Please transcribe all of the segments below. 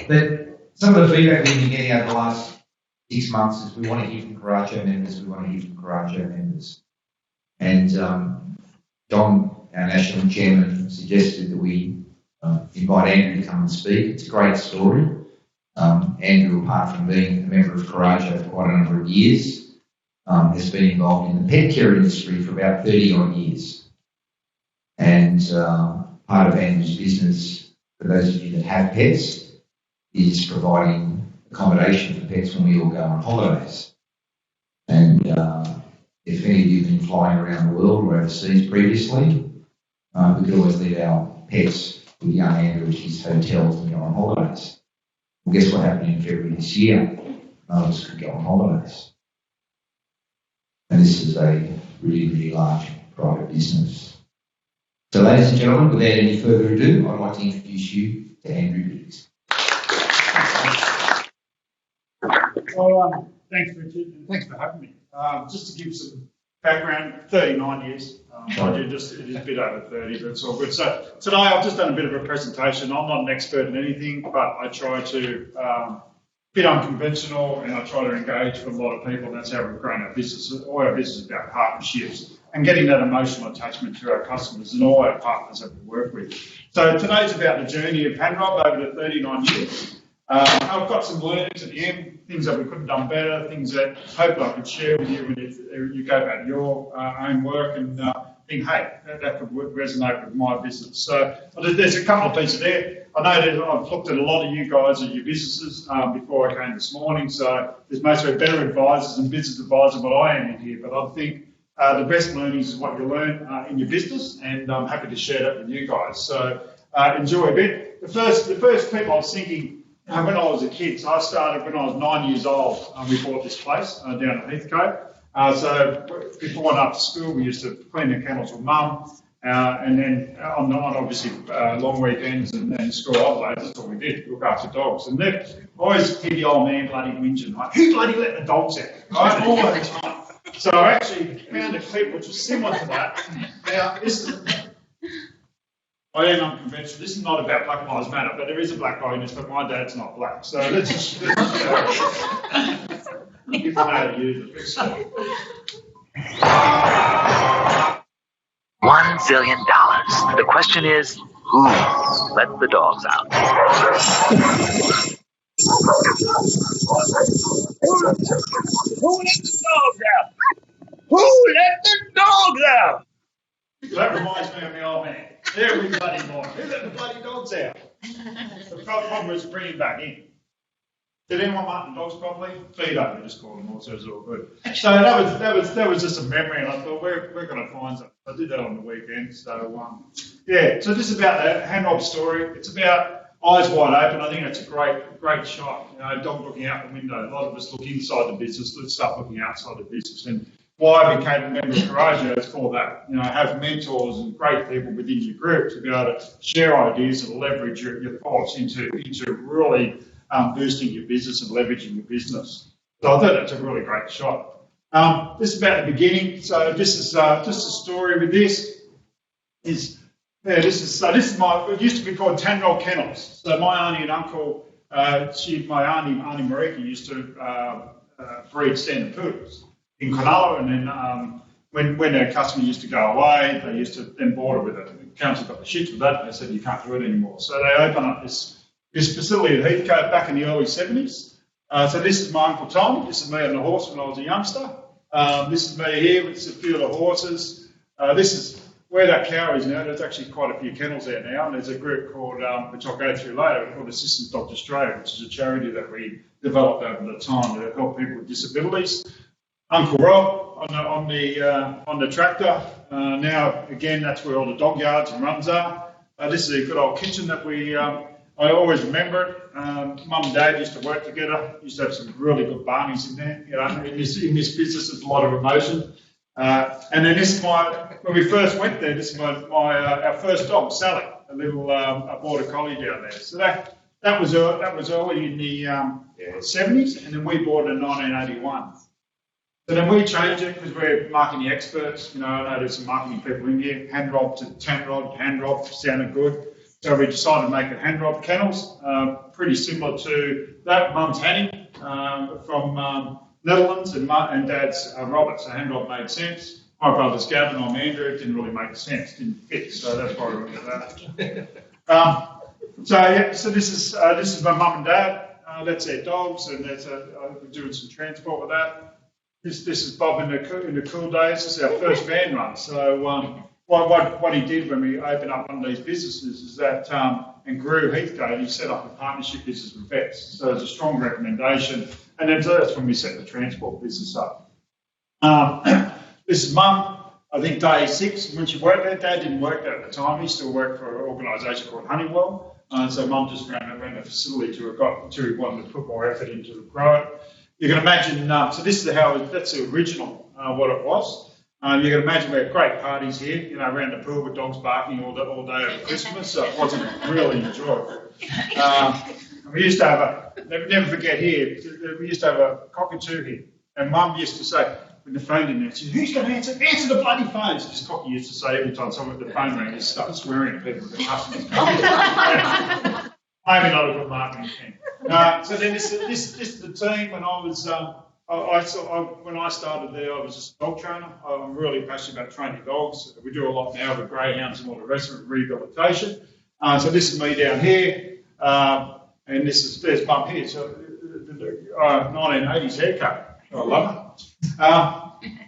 But some of the feedback we've been getting over the last 6 months is we want to hear from Coraggio members, And Don, our national chairman, suggested that we invite Andrew to come and speak. It's a great story. Andrew, apart from being a member of Coraggio for quite a number of years, has been involved in the pet care industry for about 30 odd years. And part of Andrew's business, for those of you that have pets, is providing accommodation for pets when we all go on holidays. And if any of you have been flying around the world or overseas previously, we could always leave our pets with young Andrew at his hotels and go on holidays. Well, guess what happened in February this year? None of us could go on holidays. And this is a really, really large private business. So, ladies and gentlemen, without any further ado, I'd like to introduce you to Andrew Biggs. Well, thanks, Richard, and thanks for having me. Just to give some background, 39 years. It is a bit over 30, but it's all good. So today I've just done a bit of a presentation. I'm not an expert in anything, but I try to bit unconventional, and I try to engage with a lot of people, and that's how we've grown our business. All our business is about partnerships and getting that emotional attachment to our customers and all our partners that we work with. So today's about the journey of Hanrob over the 39 years. I've got some learnings at the end, things that we could have done better, things that hopefully I could share with you when you go about your own work and think, hey, that could resonate with my business. So there's a couple of pieces there. I know that I've looked at a lot of you guys at your businesses before I came this morning, so there's most of better advisors and business advisors than what I am in here, but I think the best learnings is what you learn in your business, and I'm happy to share that with you guys. So enjoy a bit. The first people I was thinking, when I was a kid, so I started when I was 9 years old, we bought this place down at Heathcote. So before and after school, we used to clean the kennels with Mum, and then on obviously long weekends and school holidays, that's all we did, look after dogs. And then I always hear the old man bloody whinging, like, who bloody let the dogs out? Right? All the time. So I actually found a clip which was similar to that. Now, I am unconventional. This is not about Black Lives Matter, but there is a black guy in this, but my dad's not black. So let's just if I know how to use it. $1 zillion. The question is, who let the dogs out? Who let the dogs out? Who let the dogs out? That reminds me of my old man. There we bloody boy. Who let the bloody dogs out? The problem is bringing back in. Did anyone mark the dogs properly? Feed up, we just call them all, so it's all good. So that was just a memory, and I thought we're going to find something. I did that on the weekend. So so this is about the Hanrob story. It's about eyes wide open. I think that's a great shot. You know, dog looking out the window. A lot of us look inside the business. Let's start looking outside the business. And why I became a member of Coraggio is for that. You know, have mentors and great people within your group to be able to share ideas and leverage your thoughts into really boosting your business and leveraging your business. So I thought that's a really great shot. This is about the beginning. So this is just a story with this. This is my. It used to be called Hanrob Kennels. So my auntie and uncle, my auntie Marika used to breed standard poodles in Cronulla, and then when their customer used to go away, they used to then border with it. The council got the shits with that, and they said you can't do it anymore. So they opened up this facility at Heathcote back in the early 70s. So this is my Uncle Tom. This is me on the horse when I was a youngster. This is me here with a few of the horses. This is where that cow is now. There's actually quite a few kennels there now, and there's a group called, which I'll go through later, called Assistance Dogs Australia, which is a charity that we developed over the time to help people with disabilities. Uncle Rob on the tractor. Now again, that's where all the dog yards and runs are. This is a good old kitchen that I always remember it. Mum and Dad used to work together. Used to have some really good barneys in there. You know, in this business, there's a lot of emotion. And then this is when we first went there. This is our first dog, Sally, a little border collie down there. So that was early in the 70s, and then we bought it in 1981. So then we changed it because we're marketing experts. You know, I know there's some marketing people in here. Hanrob to Tanrod, Hanrob sounded good. So we decided to make it Hanrob kennels, pretty similar to that. Mum's Hanny from Netherlands and Dad's Robert, so Hanrob made sense. My brother's Gavin, I'm Andrew, it didn't really make sense, didn't fit, so that's why we went with that. So this is my mum and dad. That's their dogs, and we're doing some transport with that. This is Bob in the cool days. This is our first van run. So what he did when we opened up one of these businesses is that and grew Heathgate, he set up a partnership business with vets. So it's a strong recommendation, and then that's when we set the transport business up. This is Mum. I think day 6 when she worked there. Dad didn't work there at the time. He still worked for an organisation called Honeywell. So Mum just ran the facility until he wanted to put more effort into the grow it. You can imagine, so this is that's the original, what it was. You can imagine we had great parties here, around the pool with dogs barking all day over Christmas, so it wasn't really enjoyable. We used to have never forget here, we used to have a cockatoo here, and Mum used to say, when the phone didn't answer, who's going to answer the bloody phone? So this cocky used to say every time someone with the phone rang, he started swearing at people, the customers. Maybe not a good marketing thing. So then this is the team. When I was, when I started there, I was just a dog trainer. I'm really passionate about training dogs. We do a lot now with greyhounds and all the rest of it, rehabilitation. So this is me down here, and there's Mum here. So 1980s haircut. I love it.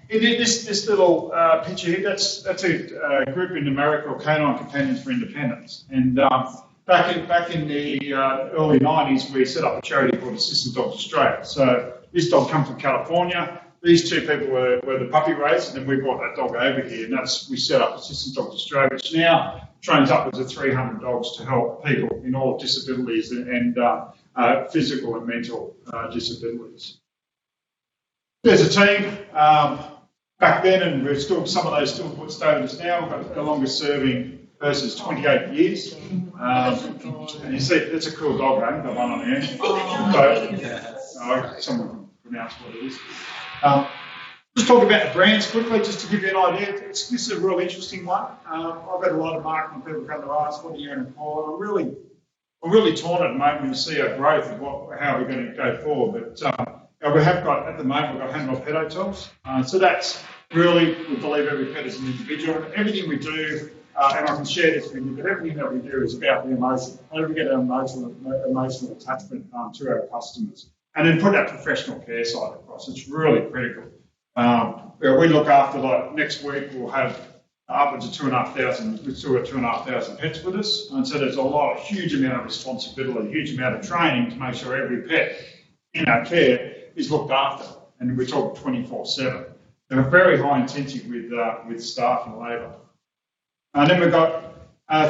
This little picture here, that's a group in America called Canine Companions for Independence. And back in the early 90s, we set up a charity called Assistant Dogs Australia. So this dog comes from California. These two people were the puppy raisers, and then we brought that dog over here, and we set up Assistant Dogs Australia, which now trains upwards of 300 dogs to help people in all disabilities and physical and mental disabilities. There's a team back then, and we're still, some of those still stay with us now. We've got the longest serving person is 28 years. And you see, it's a cool dog, right? The one on the end. Someone can pronounce what it is. Just talk about the brands quickly, just to give you an idea. This is a real interesting one. I've had a lot of marketing people come to ask, what are you going to call it? I'm really torn at the moment when you see our growth and how we're going to go forward. But we have got, at the moment, we've got Hanrob Pet Hotels. So that's really, we believe every pet is an individual. Everything we do, and I can share this with you, but everything that we do is about the emotion. How do we get our emotional attachment to our customers? And then put that professional care side across. It's really critical. We look after, like next week, we'll have upwards of 2,500, we've still got 2,500 pets with us. And so there's a huge amount of responsibility, huge amount of training to make sure every pet in our care is looked after. And we talk 24/7. They're very high intensive with staff and labour. And then we've got,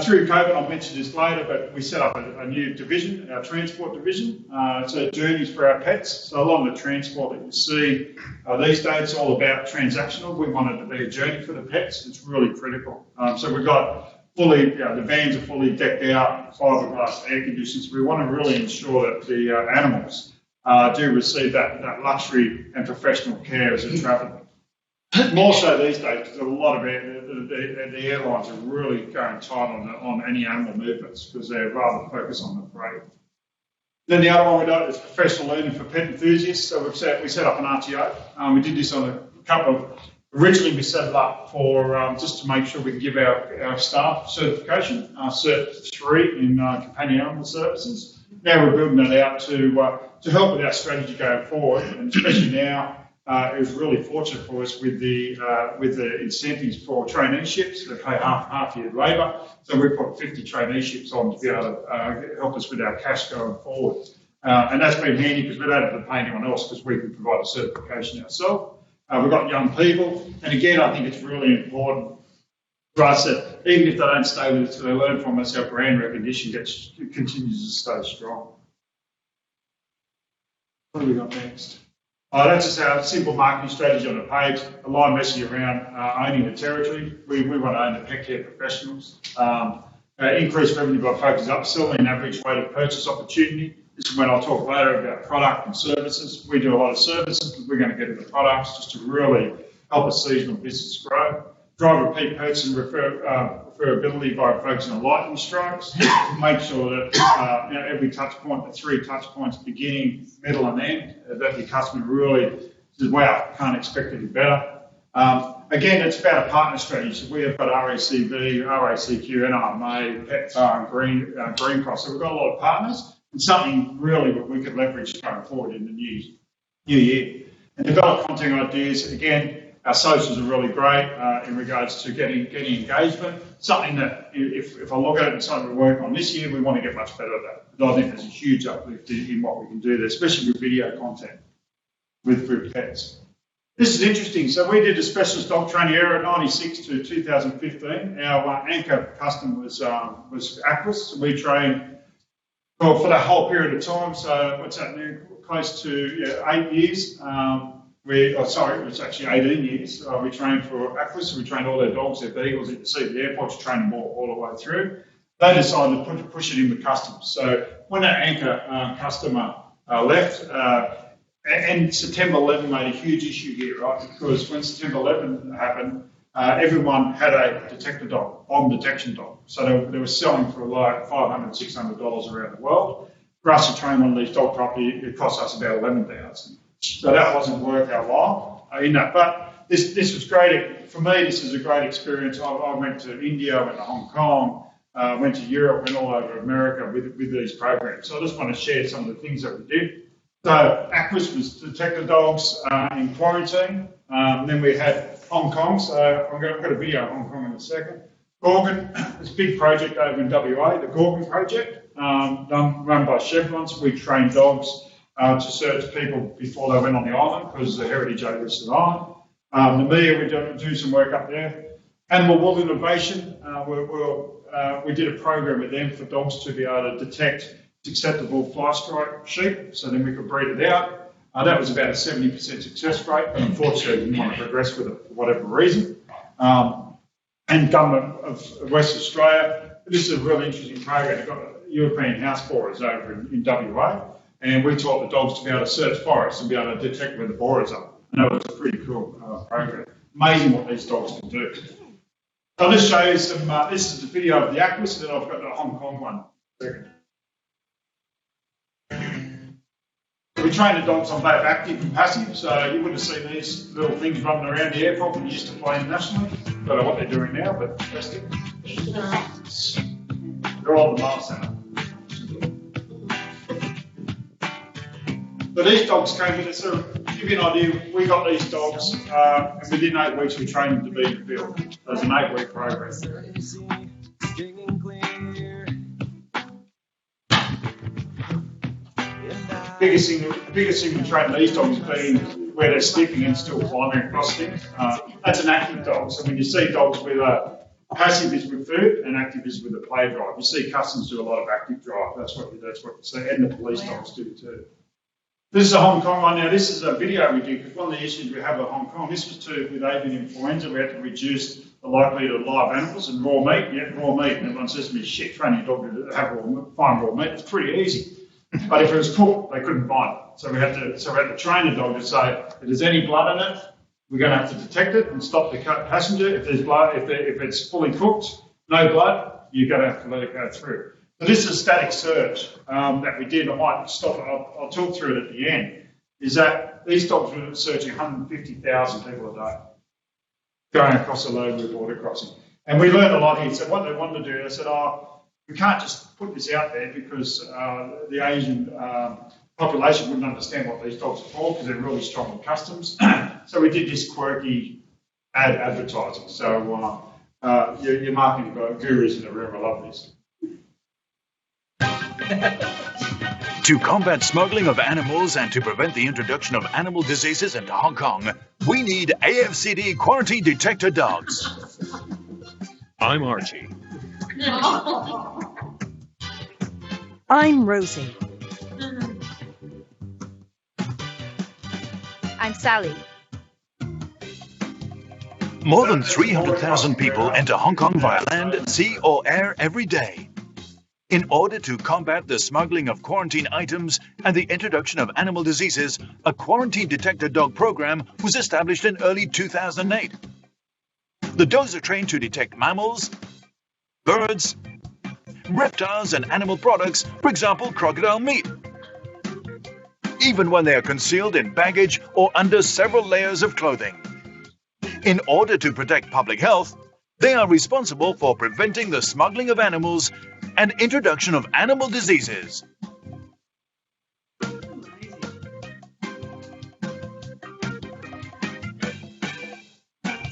through COVID, I'll mention this later, but we set up a new division, our transport division. So journeys for our pets. So a lot of the transport that you see these days is all about transactional. We want it to be a journey for the pets. It's really critical. So we've got the vans are fully decked out, fiberglass air conditions. We want to really ensure that the animals do receive that luxury and professional care as they're travelling. More so these days, because a lot of the airlines are really going tight on any animal movements because they're rather focused on the freight. Then the other one we do is professional learning for pet enthusiasts. So we set up an RTO. We did this on a couple of. Originally, we set it up for just to make sure we can give our staff certification, Cert 3 in companion animal services. Now we're building that out to help with our strategy going forward, and especially now. It was really fortunate for us with the incentives for traineeships. They pay half year labour, so we put 50 traineeships on to be able to help us with our cash going forward. And that's been handy because we don't have to pay anyone else because we can provide a certification ourselves. We've got young people, and again, I think it's really important for us that even if they don't stay with us, they learn from us, our brand recognition continues to stay strong. What have we got next? That's just our simple marketing strategy on the page. A lot of message around owning the territory. We want to own the pet care professionals. Increase revenue by focus upselling and average weighted purchase opportunity. This is when I'll talk later about product and services. We do a lot of services, but we're going to get into products just to really help a seasonal business grow. drive repeat pets and referability by focusing on lightning strikes. Make sure that every touch point, the 3 touch points, beginning, middle, and end, that the customer really says, "Wow, can't expect any better." Again, it's about a partner strategy. So we have got RACV, RACQ, NRMA, PEPFAR, and Green Cross. So we've got a lot of partners, and something really that we could leverage going forward in the new year. And develop content ideas. Again, our socials are really great in regards to getting engagement. Something that, if I look at it and something we're working on this year, we want to get much better at that. But I think there's a huge uplift in what we can do there, especially with video content with pets. This is interesting. So we did a specialist dog training era 96 to 2015. Our anchor customer was Aquis. We trained for that whole period of time. So what's that now? Close to 8 years. It was actually 18 years. We trained for Aquis. We trained all their dogs, their beagles, at the airports, trained them all the way through. They decided to push it in with customs. So when that anchor customer left, and September 11 made a huge issue here, right? Because when September 11 happened, everyone had a detector dog, bomb detection dog. So they were selling for like $500, $600 around the world. For us to train one of these dog properly, it cost us about $11,000. So that wasn't worth our while in that. But this was great. For me, this is a great experience. I went to India, went to Hong Kong, went to Europe, went all over America with these programs. So I just want to share some of the things that we did. So Aquis was detector dogs in quarantine. Then we had Hong Kong. So I've got a video of Hong Kong in a second. Gorgon, this big project over in WA, the Gorgon project, run by Chevrons. We trained dogs to search people before they went on the island because it's a heritage listed island. Namibia, we're doing some work up there. Animal World Innovation, we did a program with them for dogs to be able to detect acceptable fly strike sheep, so then we could breed it out. That was about a 70% success rate, but unfortunately we didn't want to progress with it for whatever reason. And Government of West Australia, this is a really interesting program. They've got European house borers over in WA, and we taught the dogs to be able to search forests and be able to detect where the borers are. And that was a pretty cool program. Amazing what these dogs can do. So I'll just show you some, this is the video of the Aquis, and then I've got the Hong Kong one. We train the dogs on both active and passive, so you would have seen these little things running around the airport when you used to fly internationally. I don't know what they're doing now, but fantastic. They're all the Mars Centre. So these dogs came with us. So to give you an idea, we got these dogs, and within 8 weeks we trained them to be in the field. So it was an 8-week program. The biggest thing we train these dogs has been where they're sniffing and still climbing across things. That's an active dog. So when you see dogs with passive is with food and active is with a play drive. You see customs do a lot of active drive. That's what you see, and the police dogs do too. This is a Hong Kong one. Now this is a video we did because one of the issues we have with Hong Kong, this was with avian influenza. We had to reduce the likelihood of live animals and raw meat. Yeah, raw meat. And everyone says to me, "Shit, training your dog to have find raw meat. It's pretty easy." But if it was cooked, they couldn't find it. So we had to train the dog to say, if there's any blood in it, we're going to have to detect it and stop the passenger. If there's blood, if it's fully cooked, no blood, you're going to have to let it go through. So this is a static search that we did. I might stop it. I'll talk through it at the end. Is that these dogs were searching 150,000 people a day going across the Logan border crossing. And we learned a lot here. So what they wanted to do, they said, we can't just put this out there because the Asian population wouldn't understand what these dogs are for because they're really strong in customs. So we did this quirky advertising. So your marketing gurus in the room will love this. To combat smuggling of animals and to prevent the introduction of animal diseases into Hong Kong, we need AFCD quarantine detector dogs. I'm Archie. I'm Rosie. I'm Sally. More than 300,000 people enter Hong Kong via land, sea or air every day. In order to combat the smuggling of quarantine items and the introduction of animal diseases, a quarantine detector dog program was established in early 2008. The dogs are trained to detect mammals, birds, reptiles, and animal products, for example, crocodile meat, even when they are concealed in baggage or under several layers of clothing. In order to protect public health, they are responsible for preventing the smuggling of animals and introduction of animal diseases.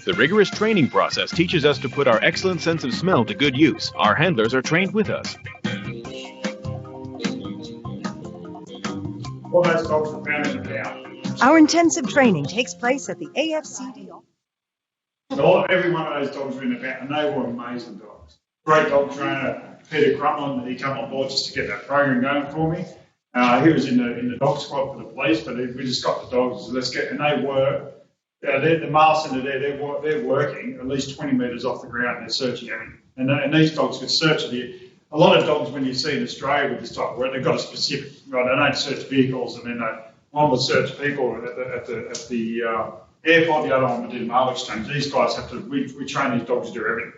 The rigorous training process teaches us to put our excellent sense of smell to good use. Our handlers are trained with us. All those dogs were found in the town. Our intensive training takes place at the AFCD office. Every one of those dogs were in the town, and they were amazing dogs. Great dog trainer, Peter Crumlin, he came on board just to get that program going for me. He was in the dog squad for the police, but we just got the dogs. And they were. The male centre there, they're working at least 20 metres off the ground. They're searching everything, and these dogs could search it. A lot of dogs, when you see in Australia with this type of work, they've got a specific. Right, they don't search vehicles, and then one would search people at the airport. The other one would do mail exchange. These guys have to. We train these dogs to do everything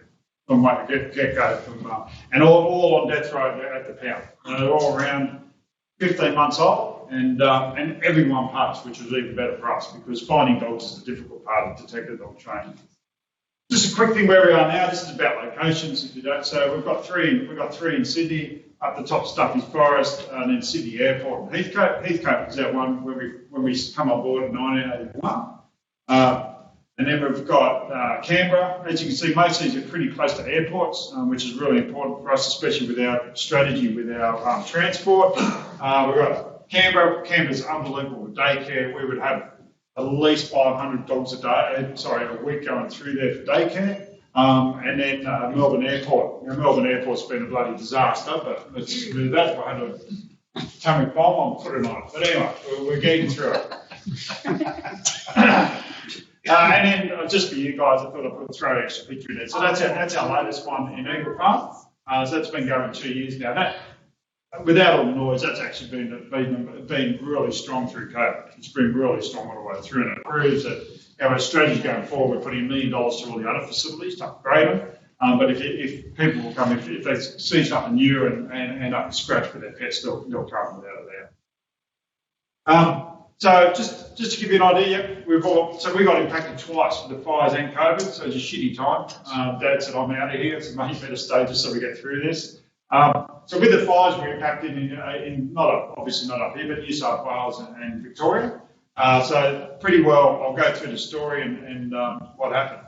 from get go from and all on death row at the pound. They're all around 15 months old. And everyone passed, which was even better for us because finding dogs is the difficult part of detective dog training. Just a quick thing where we are now. This is about locations. If you don't, so we've got three in Sydney. Up the top, Stuffy's Forest, and then Sydney Airport and Heathcote. Heathcote was that one when we come on board in 1981. And then we've got Canberra. As you can see, most of these are pretty close to airports, which is really important for us, especially with our strategy with our transport. We've got Canberra. Canberra's unbelievable with daycare. We would have at least 500 dogs a week going through there for daycare. And then Melbourne Airport. Melbourne Airport's been a bloody disaster, but that's I had a atomic bomb on, put it on. But anyway, we're getting through it. And then just for you guys, I thought I'd throw an extra picture in there. So that's our latest one in Eagle Farm. So that's been going 2 years now. That, without all the noise, that's actually been really strong through COVID. It's been really strong all the way through, and it proves that our strategy going forward, we're putting $1 million to all the other facilities to upgrade them. But if people will come, if they see something new and up to scratch with their pets, they'll come without it there. So just to give you an idea, we got impacted twice with the fires and COVID, so it's a shitty time. Dad said, I'm out of here, it's a much better stage just so we get through this. So with the fires, we're impacted in obviously not up here, but New South Wales and Victoria. So pretty well, I'll go through the story and what happened.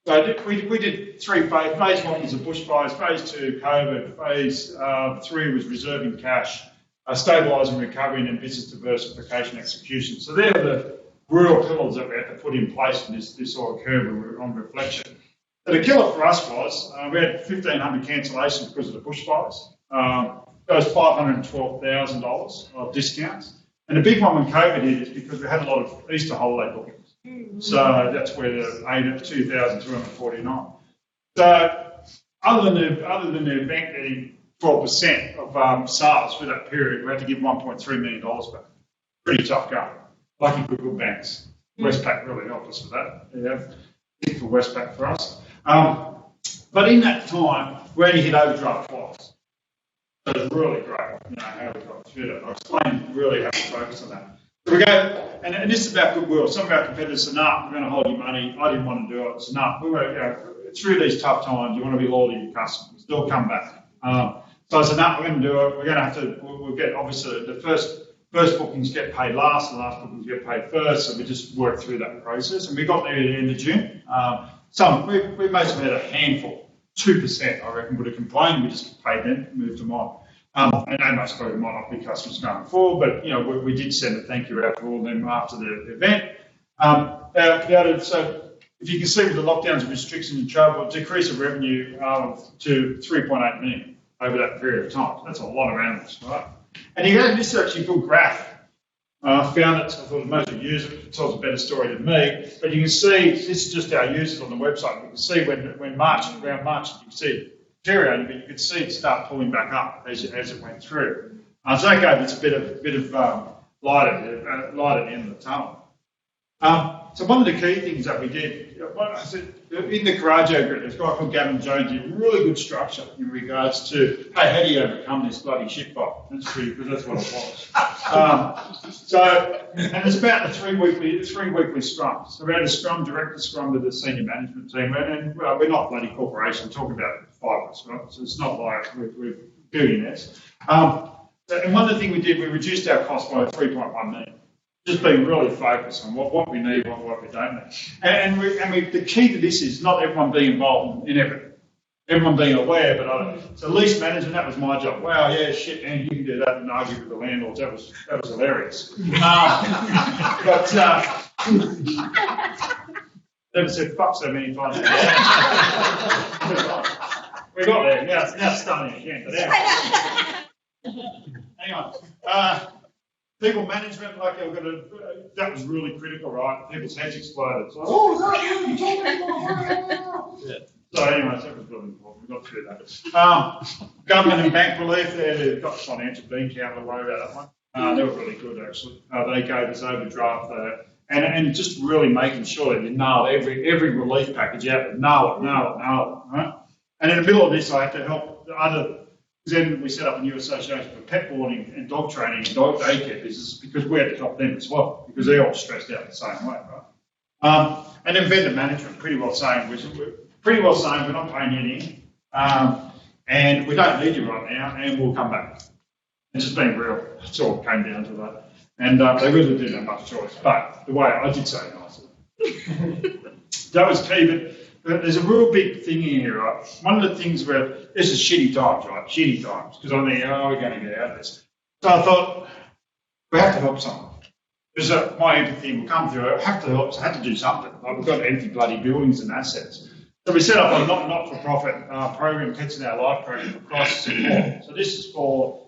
So we did three phases. Phase 1 was the bushfires, phase 2, COVID, phase 3 was reserving cash, stabilising recovery, and then business diversification execution. So they're the real pillars that we had to put in place when this all occurred when we were on reflection. So the killer for us was we had 1,500 cancellations because of the bushfires. That was $512,000 of discounts. And the big one when COVID hit is because we had a lot of Easter holiday bookings. So that's where the 2,249. So other than the event getting 12% of sales for that period, we had to give $1.3 million back. Pretty tough going. Lucky for good banks. Westpac really helped us with that. Yeah, thank for Westpac for us. But in that time, we only hit overdraft twice. So it was really great, how we got through that. I'll explain really how we focus on that. So we go, and this is about goodwill. Some of our competitors said, we're going to hold your money. I didn't want to do it. So we were, through these tough times, you want to be loyal to your customers. They'll come back. So I said, we're going to do it. We're going to have to, we'll get, obviously, the first bookings get paid last, the last bookings get paid first. So we just worked through that process. And we got there at the end of June. We mostly had a handful. 2%, I reckon, would have complained. We just paid them, moved them on. And they most probably might not be customers going forward, but we did send a thank you out to all of them after the event. So if you can see with the lockdowns and restrictions and travel, a decrease of revenue to 3.8 million over that period of time. That's a lot of animals, right? And this is actually a good graph. I found it, so I thought most of you use it. It tells a better story than me. But you can see, this is just our users on the website. You can see around March, you can see it deteriorating, but you could see it start pulling back up as it went through. So that gave us a bit of light at the end of the tunnel. So one of the key things that we did, I said, in the Coraggio group, there's a guy called Gavin Jones, he had really good structure in regards to, hey, how do you overcome this bloody shit fight? That's pretty good, that's what it was. And it's about the three weekly scrums. So we had a scrum, direct scrum with the senior management team, and we're not bloody corporation, we're talking about 5 of us, right? So it's not like we're billionaires. And one of the things we did, we reduced our cost by 3.1 million. Just being really focused on what we need, what we don't need. And the key to this is not everyone being involved in everything. Everyone being aware, but so lease management, that was my job. Wow, yeah, shit, man, you can do that and argue with the landlords. That was hilarious. Never said fuck so many times. We got there. Now it's starting again. But hang on. People management, like that was really critical, right? People's heads exploded. So, you talking about? Yeah. So anyways, that was really important. We got through that. Government and bank relief, they've got financial bean count, don't worry about that one. They were really good, actually. They gave us overdraft and just really making sure that you nailed every relief package out there. Nail it, right? And in the middle of this, I had to help the other. Then we set up a new association for pet boarding and dog training and dog daycare business because we had to help them as well because they're all stressed out the same way, right? And then vendor management, pretty well saying we're not paying you anything, and we don't need you right now, and we'll come back. It's just being real. It's all came down to that, and they really didn't have much choice. But the way I did say it nicely, that was key. But there's a real big thing in here, right? One of the things where this is shitty times, right? Shitty times, because I think, we're going to get out of this. So I thought, we have to help someone. Because my empathy will come through, I have to help, so I had to do something. Like we've got empty bloody buildings and assets. So we set up a not-for-profit program, Pets in Our Life program for crisis support. So this is for,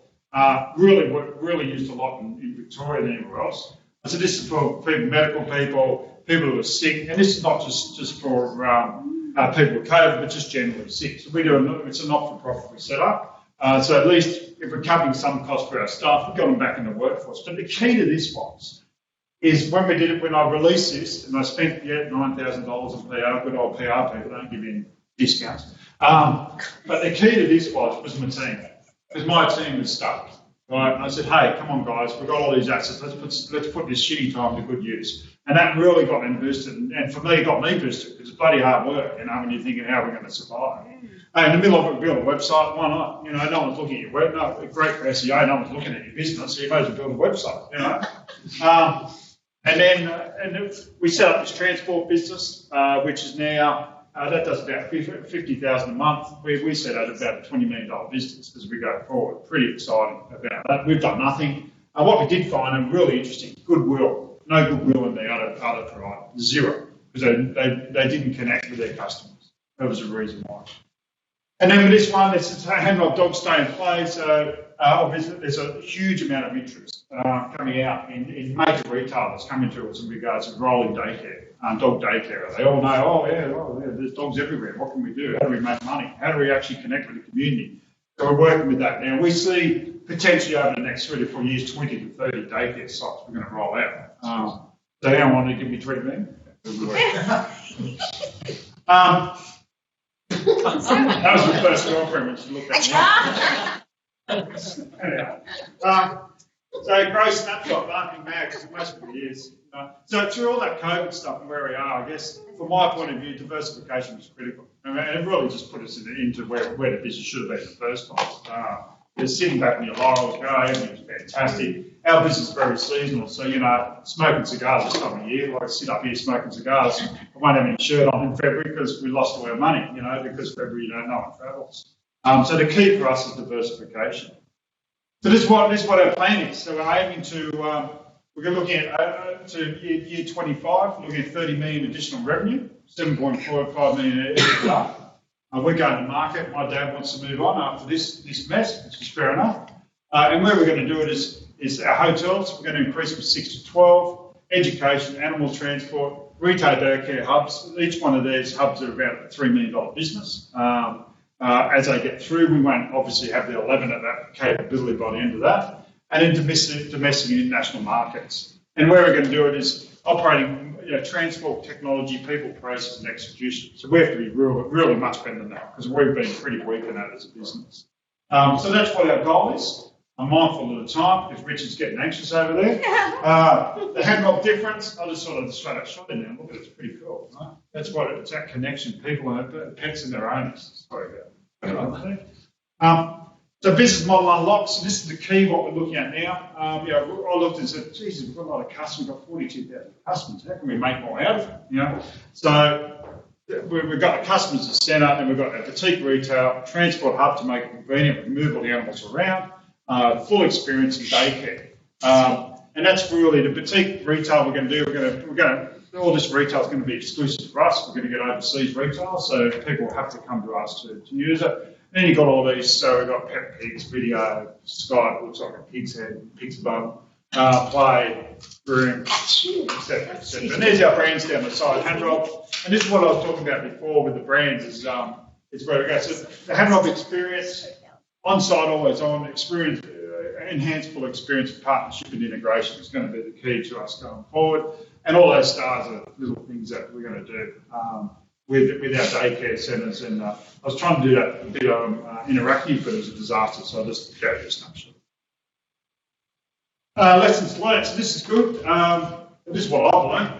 really used a lot in Victoria and anywhere else. So this is for people, medical people who are sick, and this is not just for people with COVID, but just generally sick. So it's a not-for-profit we set up. So at least if we're covering some cost for our staff, we've got them back in the workforce. But the key to this is when I released this, and I spent $9,000 on PR, good old PR people, don't give you any discounts. But the key to this was my team, because my team was stuck. Right, and I said, hey, come on, guys, we've got all these assets. Let's put this shitty time to good use. And that really got them boosted. And for me, it got me boosted because it's bloody hard work, when you're thinking, how are we going to survive? And in the middle of it, build a website, why not? No one's looking at your web. No, great for SEO, no one's looking at your business, so you may as well build a website, And then we set up this transport business, which is now, that does about $50,000 a month. We set out about a $20 million business as we go forward. Pretty exciting about that. We've done nothing. What we did find, and really interesting, goodwill. No goodwill in the other provider. Zero. Because they didn't connect with their customers. That was the reason why. And then with this one, it's a Hanrob dog stay in play. So obviously there's a huge amount of interest coming out in major retailers coming to us in regards to rolling daycare. Dog daycare. They all know, there's dogs everywhere. What can we do? How do we make money? How do we actually connect with the community? So we're working with that now. We see potentially over the next 3 to 4 years, 20 to 30 daycare sites we're going to roll out. So anyone want to give me 20 million? That was the first girlfriend when she looked at me. So gross snapshot, marketing mag, because most of it is. So through all that COVID stuff and where we are, I guess, from my point of view, diversification was critical. It really just put us into where the business should have been in the first place. Just sitting back in your laurels, everything's fantastic. Our business is very seasonal, so, smoking cigars this time of year, like I sit up here smoking cigars, I won't have any shirt on in February because we lost all our money, because February, no one travels. So the key for us is diversification. So this is what our plan is. So we're aiming to, we're looking at to year 25, looking at 30 million additional revenue, 7.45 million EBITDA. We're going to market. My dad wants to move on after this mess, which is fair enough. And where we're going to do it is our hotels. We're going to increase from 6 to 12. Education, animal transport, retail daycare hubs. Each one of these hubs are about a $3 million business. As they get through, we won't obviously have the 11 of that capability by the end of that. And then domestic and international markets. And where we're going to do it is operating, transport, technology, people, process, and execution. So we have to be really much better than that because we've been pretty weak in that as a business. So that's what our goal is. I'm mindful of the time because Richard's getting anxious over there. The Hanrob difference, I'll just sort of straight up shot in there. Look, it's pretty cool. Right? That's what it's that connection. People and pets and their owners. Sorry about that. So business model unlocks. This is the key. What we're looking at now. I looked and said, "Jesus, we've got a lot of customers. We've got 42,000 customers. How can we make more out of it?" So we've got the customers as the centre, and we've got a boutique retail transport hub to make it convenient. We move all the animals around. Full experience in daycare, and that's really the boutique retail we're going to do. We're going to all this retail is going to be exclusive for us. We're going to get overseas retail, so people have to come to us to use it. And then you've got all these. So we've got pet pigs, video, Skype, looks like a pig's head, pig's bum, play, room, etc. And there's our brands down the side, Hanrob. And this is what I was talking about before with the brands. Is where we go. So the Hanrob experience. On-site, always on, experience, enhanced full experience of partnership and integration is going to be the key to us going forward. And all those stars are little things that we're going to do with our daycare centres. And I was trying to do that a bit interactive, but it was a disaster, so I'll just go to a snapshot. Lessons learned. So this is good. This is what I've learned.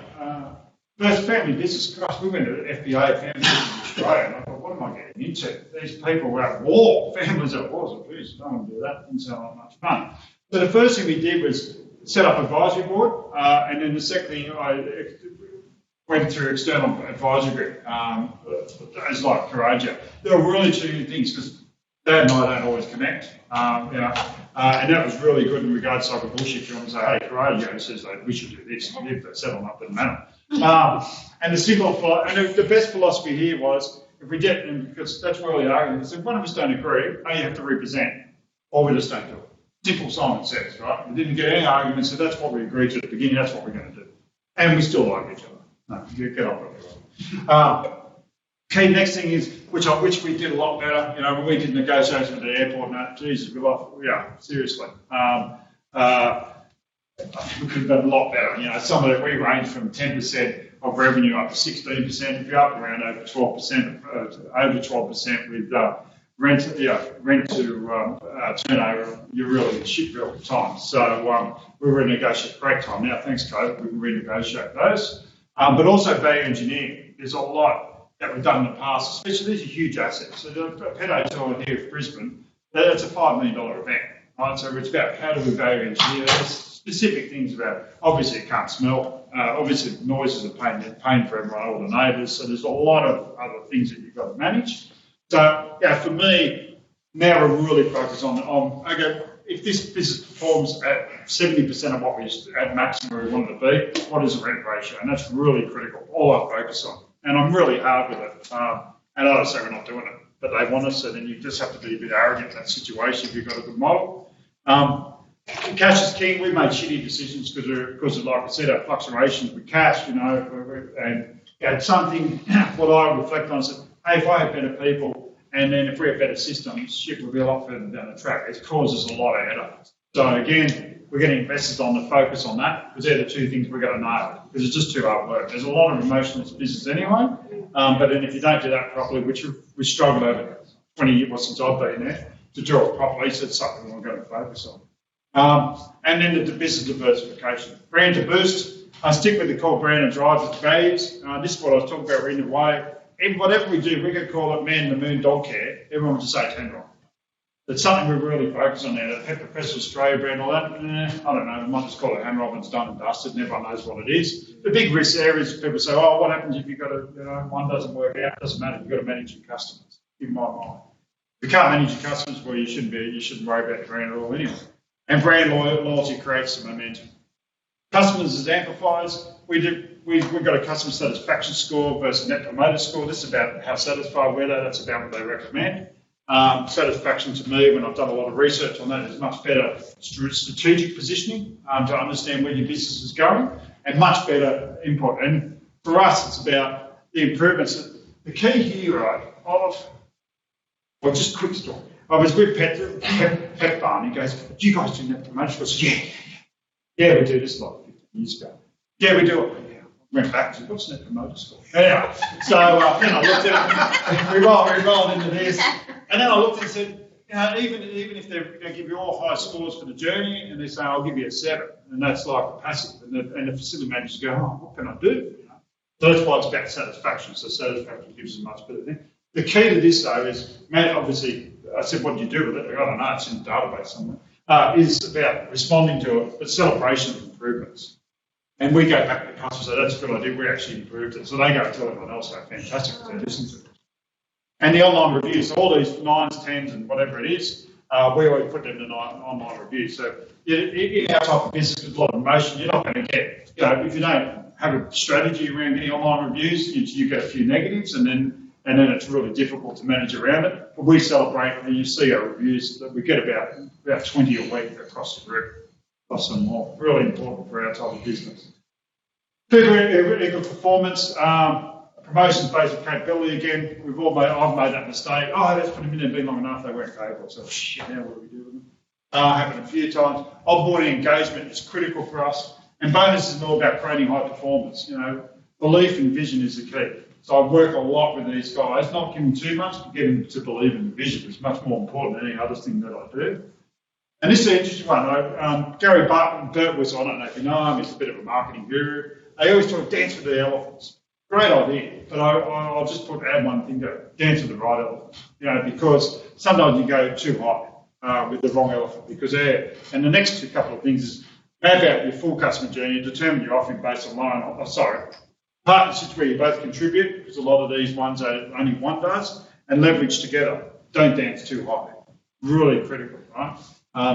First, family business. Gosh, we went to the FBA, Family Business Australia, and I thought, what am I getting into? These people were at war, families at war. So, geez, I don't want to do that. Didn't sound like much fun. So the first thing we did was set up an advisory board, and then the second thing, I went through external advisory group, as like Courageous. There were really two things, because Dad and I don't always connect, and that was really good in regards to like a bullshit film and say, hey, Courageous says like, we should do this, and if they settle up, doesn't matter. And the best philosophy here was, if we get, and because that's where we are, if one of us don't agree, you have to represent, or we just don't do it. Simple Simon says, right? We didn't get any arguments, so that's what we agreed to at the beginning, that's what we're going to do. And we still like each other. No, get on with it. Key next thing is, which we did a lot better, when we did negotiations with the airport, Jesus, seriously. We could have done a lot better. Some of it, we range from 10% of revenue up to 16%. If you're up around over 12% with rent to turnover, you're really in shit real time. So we renegotiate correct time. Now, thanks, COVID, we can renegotiate those. But also value engineering. There's a lot that we've done in the past, especially these are huge assets. So the pet hotel here in Brisbane, that's a $5 million event. Right? So it's about how do we value engineer. There's specific things about, obviously it can't smell, obviously noises are pain for everyone, all the neighbours, so there's a lot of other things that you've got to manage. So for me, now we're really focused on okay, if this business performs at 70% of what we at maximum we want it to be, what is the rent ratio? And that's really critical, all I focus on. And I'm really hard with it. And I don't say we're not doing it, but they want us, so then you just have to be a bit arrogant in that situation if you've got a good model. Cash is king. We made shitty decisions because of, like I said, our fluctuations with cash, and something, what I reflect on is, hey, if I had better people, and then if we had better systems, shit would be a lot further down the track. It causes a lot of headaches. So again, we're getting investors on to focus on that, because they're the two things we've got to nail, because it's just too hard work. There's a lot of emotion in this business anyway, but then if you don't do that properly, which we struggled over 20 years since I've been there, to do it properly, so it's something we're going to focus on. And then the business diversification. Brand to boost. I stick with the core brand and drive its values. This is what I was talking about, we're in the way. And whatever we do, we could call it Man in the Moon Dog Care. Everyone would just say Hanrob. It's something we really focus on now. The Pet Professor Australia brand, all that, I don't know, we might just call it Hanrob and it's done and dusted and everyone knows what it is. The big risk there is people say, oh, what happens if you've got one doesn't work out? It doesn't matter, you've got to manage your customers, in my mind. If you can't manage your customers, well, you shouldn't worry about the brand at all anyway. And brand loyalty creates some momentum. Customers as amplifiers. We've got a customer satisfaction score versus net promoter score. This is about how satisfied we're there. That's about what they recommend. Satisfaction to me, when I've done a lot of research on that, is much better strategic positioning to understand where your business is going, and much better input. And for us, it's about the improvements. The key here, right, just a quick story. I was with Pet Farm. He goes, do you guys do net promoter scores? Yeah, we do this like 15 years ago. Yeah, we do it. Yeah. went back to what's Net Promoter Score? Anyway, so then I looked at it, we rolled into this, and then I looked and said, even if they're going to give you all high scores for the journey, and they say, I'll give you a 7, and that's like a passive, and the facility managers go, what can I do? So that's why it's about satisfaction. So satisfaction gives us a much better thing. The key to this, though, is, obviously, I said, what do you do with it? I don't know, it's in the database somewhere. Is about responding to it, but celebration of improvements. And we go back to the customer, so that's a good idea, we actually improved it. So they go and tell everyone else how fantastic because they listen to it. And the online reviews, all these 9s, 10s, and whatever it is, we always put them in online reviews. So in our type of business with a lot of emotion, you're not going to get, if you don't have a strategy around getting online reviews, you get a few negatives, and then it's really difficult to manage around it. But we celebrate, and you see our reviews, that we get about 20 a week across the group, plus some more. Really important for our type of business. People equal performance, promotions based on capability again. I've made that mistake. Let's put them in there, been long enough, they weren't capable. So shit, now what do we do with them? Happened a few times. Onboarding engagement is critical for us. And bonus is all about creating high performance. Belief and vision is the key. So I work a lot with these guys, not giving too much, but getting them to believe in the vision. It's much more important than any other thing that I do. And this is an interesting one. Gary Bertwitz, I don't know if you know him, he's a bit of a marketing guru. They always talk dance with the elephants. Great idea, but I'll just add one thing to it, dance with the right elephant. Because sometimes you go too high with the wrong elephant. And the next couple of things is map out your full customer journey, determine your offering based on partnerships where you both contribute, because a lot of these ones only one does, and leverage together. Don't dance too high. Really critical, right?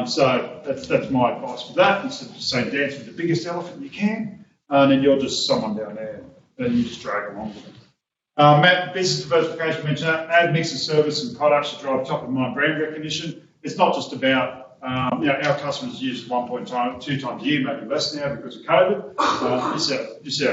So that's my advice for that. Instead of just saying dance with the biggest elephant you can, and then you're just someone down there, and you just drag along with it. Business diversification, mentioned that. Add mix of service and products to drive top of mind brand recognition. It's not just about our customers use 2 times a year, maybe less now because of COVID. This is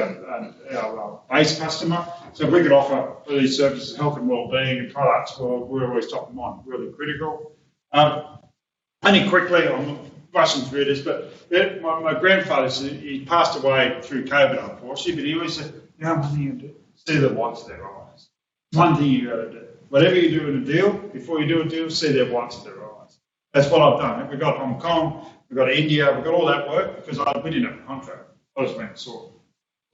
our base customer. So if we could offer these services, health and wellbeing and products, well, we're always top of mind, really critical. Only quickly, I'm rushing through this, but my grandfather, he passed away through COVID, unfortunately, but he always said, one thing you do, see the whites of their eyes. One thing you got to do. Whatever you do in a deal, before you do a deal, see their whites of their eyes. That's what I've done. We've got Hong Kong, we've got India, we've got all that work because we didn't have a contract. I just went and saw it.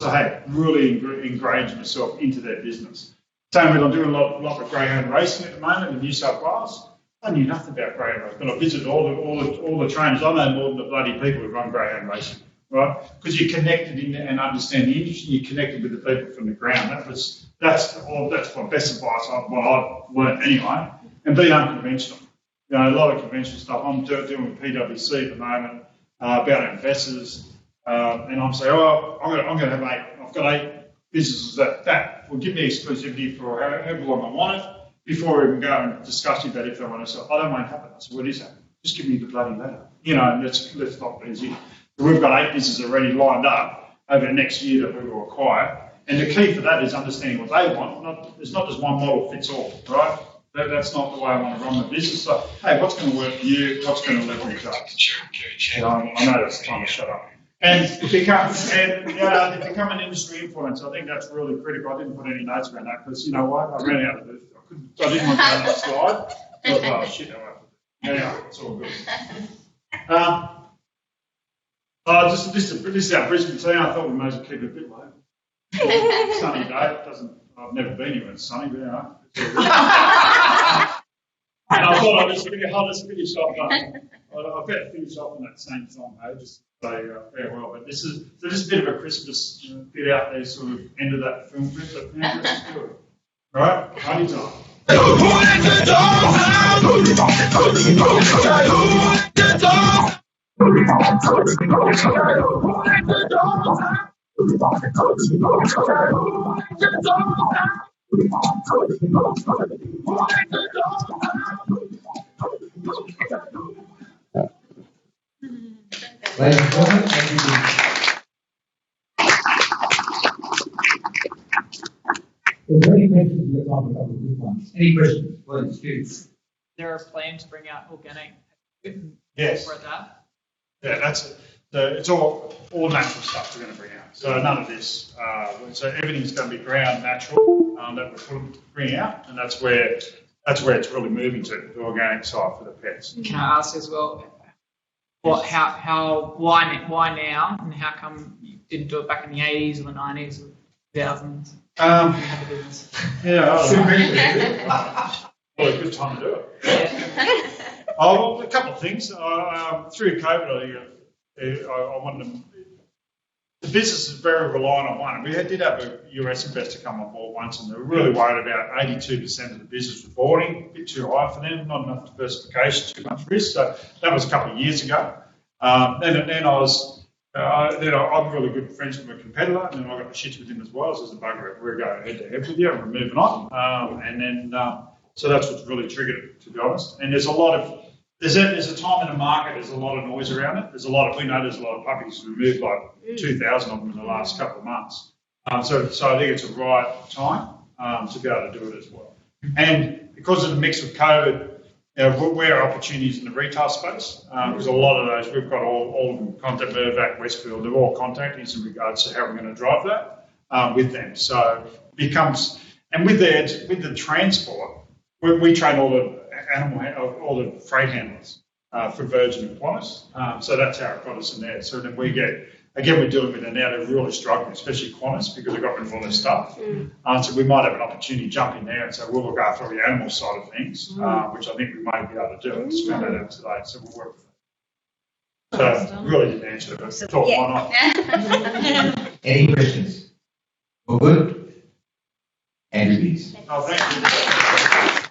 So, hey, really ingrained myself into their business. Same with I'm doing a lot with greyhound racing at the moment in New South Wales. I knew nothing about greyhound racing, but I visited all the trainers. I know more than the bloody people who run greyhound racing, right? Because you're connected in and understand the industry, you're connected with the people from the ground. That's my best advice, what I've learned anyway, and be unconventional. A lot of conventional stuff. I'm doing with PwC at the moment about investors, and I'm saying, I'm going to have 8. I've got 8 businesses that will give me exclusivity for however long I want it before we even go and discuss about if they want to sell. I don't want it to happen. I said, what is that? Just give me the bloody letter. And let's not be easy. So we've got 8 businesses already lined up over the next year that we will acquire. And the key for that is understanding what they want. It's not just one model fits all, right? That's not the way I want to run the business. So, hey, what's going to work for you? What's going to leverage us? I know that's time to shut up. And become an industry influence. I think that's really critical. I didn't put any notes around that because you know what? I ran out of it. I didn't want to go on that slide. I thought, shit, I won't. Anyway, it's all good. This is our Brisbane team. I thought we may as well keep it a bit low. Sunny day. I've never been here when it's sunny, but and I thought I'll just finish off. I better finish off on that same song, just to say farewell. But this is a bit of a Christmas bit out there, sort of end of that film bit. But let's just do it. All right, party time. Ladies and gentlemen, thank you. Is there any questions? We've got a couple of good ones. Any questions, please? Students. There are plans to bring out organic. Yes. For that. Yeah, that's it. It's all all natural stuff we're going to bring out. So none of this. So everything's going to be ground natural that we're bringing out, and that's where it's really moving to the organic side for the pets. Can I ask as well, why now, and how come you didn't do it back in the 80s or the 90s or 2000s? Had the business. Well, a good time to do it. Well, a couple of things. Through COVID, I wanted to. The business is very reliant on one. We did have a US investor come on board once, and they were really worried about 82% of the business reporting, a bit too high for them, not enough diversification, too much risk. So that was a couple of years ago. Then I'm really good friends with my competitor, and then I got the shits with him as well. So as a bugger, we're going head to head with you, and we're moving on. So that's what's really triggered it, to be honest. And there's a time in the market. There's a lot of noise around it. There's a lot of puppies removed, like 2,000 of them in the last couple of months. So I think it's a right time to be able to do it as well. And because of the mix with COVID, where are opportunities in the retail space? Because a lot of those, we've got all of them, contact Mirvac, Westfield, they're all contacting us in regards to how we're going to drive that with them. So it becomes, and with the transport, we train all the freight handlers for Virgin and Qantas. So that's how it got us in there. So then we're dealing with them now, they're really struggling, especially Qantas, because they've got rid of all their stuff. So we might have an opportunity to jump in there and say, we'll look after all the animal side of things, which I think we may be able to do. It's found that out today, so we'll work with that. So really didn't answer it, but thought, why not? Any questions? All good? Andrew Bees. Oh, thank you.